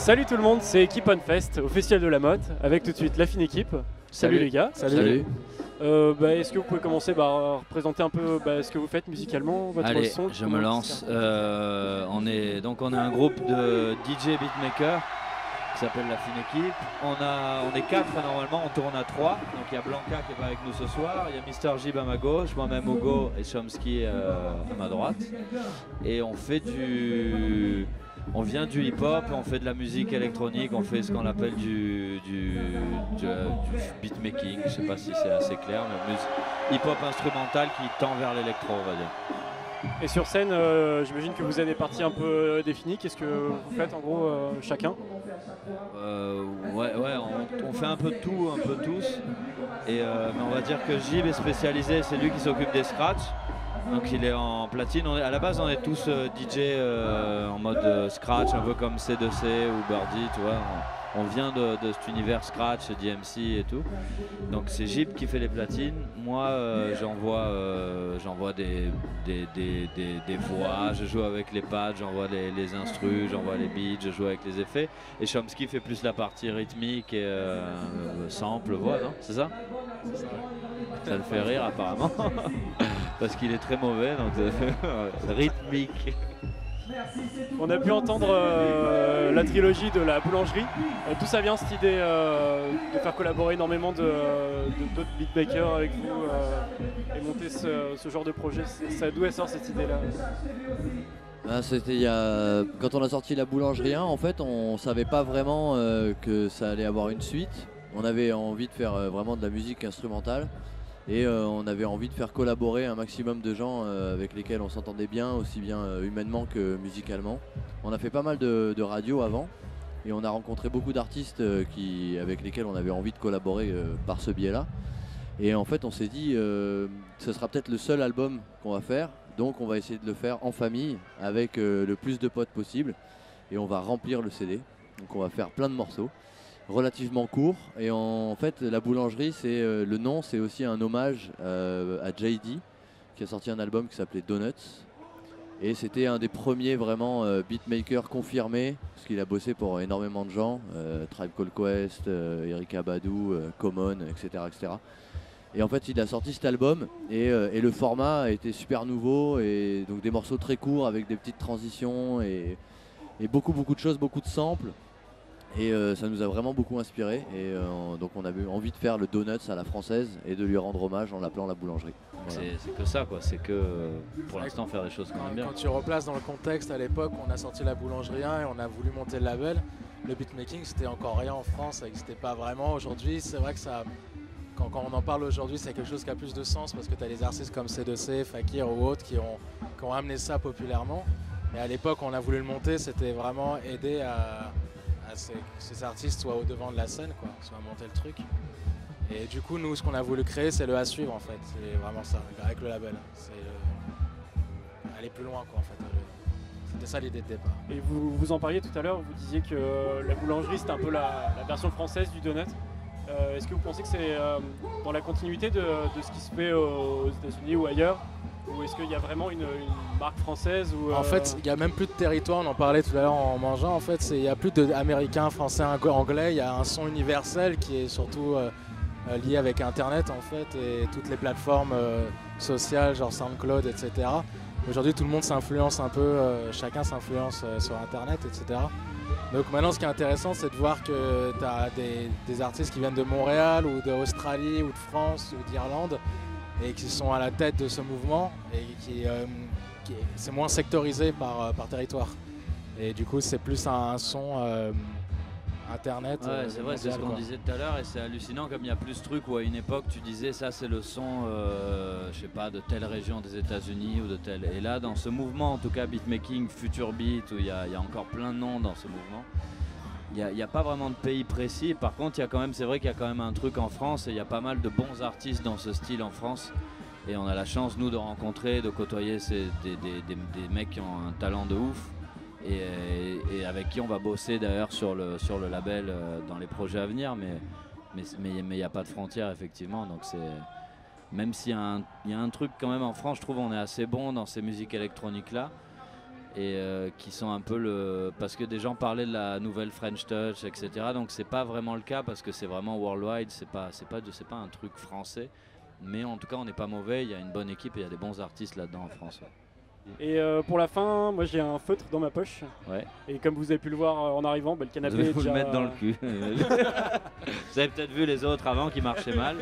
Salut tout le monde, c'est Équipe On Fest au Festival de la Motte avec tout de suite la fine équipe. Salut les gars. Salut. Est-ce que vous pouvez commencer par représenter un peu ce que vous faites musicalement, votre Allez, son? je me lance. On est un groupe de DJ beatmaker qui s'appelle la fine équipe. On est 4 normalement, on tourne à 3. Donc il y a Blanca qui est pas avec nous ce soir, il y a Mister Jib à ma gauche, moi-même Hugo et Chomsky à ma droite. Et on vient du hip-hop, on fait de la musique électronique, on fait ce qu'on appelle du beatmaking, je sais pas si c'est assez clair, mais hip-hop instrumental qui tend vers l'électro, on va dire. Et sur scène, j'imagine que vous avez des parties un peu définies. Qu'est-ce que vous faites en gros chacun? On fait un peu de tout, un peu tous. Mais on va dire que Jib est spécialisé, c'est lui qui s'occupe des scratchs. Donc il est en platine. À la base, on est tous DJ en mode scratch, un peu comme C2C ou Birdie, tu vois. On vient de cet univers scratch, DMC et tout. Donc c'est Jib qui fait les platines. Moi, j'envoie des voix, je joue avec les pads, j'envoie les instrus, j'envoie les beats, je joue avec les effets. Et Chomsky fait plus la partie rythmique et sample, voix, non? C'est ça? Ça le fait rire apparemment. Parce qu'il est très mauvais, donc rythmique. On a pu entendre la trilogie de la boulangerie. D'où ça vient cette idée de faire collaborer énormément d'autres beatmakers avec vous et monter ce genre de projet? D'où elle sort cette idée-là? C'était quand on a sorti la boulangerie 1, en fait, on savait pas vraiment que ça allait avoir une suite. On avait envie de faire vraiment de la musique instrumentale. Et on avait envie de faire collaborer un maximum de gens avec lesquels on s'entendait bien, aussi bien humainement que musicalement. On a fait pas mal de radio avant et on a rencontré beaucoup d'artistes avec lesquels on avait envie de collaborer par ce biais-là. Et en fait on s'est dit ce sera peut-être le seul album qu'on va faire, donc on va essayer de le faire en famille avec le plus de potes possible et on va remplir le CD. Donc on va faire plein de morceaux relativement court, et en fait la boulangerie, le nom, c'est aussi un hommage à JD qui a sorti un album qui s'appelait Donuts, et c'était un des premiers vraiment beatmakers confirmés parce qu'il a bossé pour énormément de gens, Tribe Called Quest, Erykah Badu, Common, etc., etc. Et en fait il a sorti cet album et le format a été super nouveau, et donc des morceaux très courts avec des petites transitions et beaucoup de choses, beaucoup de samples. Et ça nous a vraiment beaucoup inspiré, et donc on avait envie de faire le Donuts à la française et de lui rendre hommage en l'appelant la boulangerie. Voilà. C'est que ça, quoi. C'est que pour l'instant faire des choses qu'on aime bien. Quand tu replaces dans le contexte, à l'époque on a sorti la boulangerie 1 et on a voulu monter le label, le beatmaking c'était encore rien en France, ça n'existait pas vraiment. Aujourd'hui c'est vrai que quand on en parle aujourd'hui, c'est quelque chose qui a plus de sens parce que tu as des artistes comme C2C, Fakir ou autres qui ont amené ça populairement. Mais à l'époque on a voulu le monter, c'était vraiment aider à ces artistes soient au devant de la scène, quoi, soient monter le truc. Et du coup, nous, ce qu'on a voulu créer, c'est le à suivre, en fait. C'est vraiment ça, avec le label. C'est aller plus loin, quoi, en fait. C'était ça l'idée de départ. Et vous en parliez tout à l'heure, vous disiez que la boulangerie, c'était un peu la version française du donut. Est-ce que vous pensez que c'est dans la continuité de ce qui se fait aux États-Unis ou ailleurs? Ou est-ce qu'il y a vraiment une marque française ou, En fait, il n'y a même plus de territoire, on en parlait tout à l'heure en mangeant. En fait, il n'y a plus d'américain, français, anglais. Il y a un son universel qui est surtout lié avec Internet, en fait, et toutes les plateformes sociales, genre SoundCloud, etc. Aujourd'hui, tout le monde s'influence un peu, chacun s'influence sur Internet, etc. Donc maintenant, ce qui est intéressant, c'est de voir que tu as des artistes qui viennent de Montréal ou d'Australie ou de France ou d'Irlande, et qui sont à la tête de ce mouvement, et c'est moins sectorisé par territoire. Et du coup, c'est plus un son internet. Ouais, c'est vrai, c'est ce qu'on disait tout à l'heure, et c'est hallucinant comme il y a plus de trucs où à une époque tu disais ça c'est le son, je sais pas, de telle région des États-Unis ou de telle. Et là, dans ce mouvement, en tout cas beatmaking, future beat, où il y a encore plein de noms dans ce mouvement. Il n'y a pas vraiment de pays précis. Par contre, c'est vrai qu'il y a quand même un truc en France, et il y a pas mal de bons artistes dans ce style en France. Et on a la chance, nous, de rencontrer, de côtoyer des mecs qui ont un talent de ouf, et avec qui on va bosser d'ailleurs sur le label dans les projets à venir. Mais il n'y a pas de frontières, effectivement. Donc même s'il y a un truc quand même en France, je trouve on est assez bon dans ces musiques électroniques-là. et qui sont un peu parce que des gens parlaient de la nouvelle French Touch, etc. Donc c'est pas vraiment le cas parce que c'est vraiment worldwide, c'est pas un truc français, mais en tout cas on n'est pas mauvais, il y a une bonne équipe et il y a des bons artistes là-dedans en France. Ouais. Et pour la fin, moi j'ai un feutre dans ma poche. Ouais. Et comme vous avez pu le voir en arrivant, le canapé Vous allez est vous déjà... le mettre dans le cul. Vous avez peut-être vu les autres avant qui marchaient mal.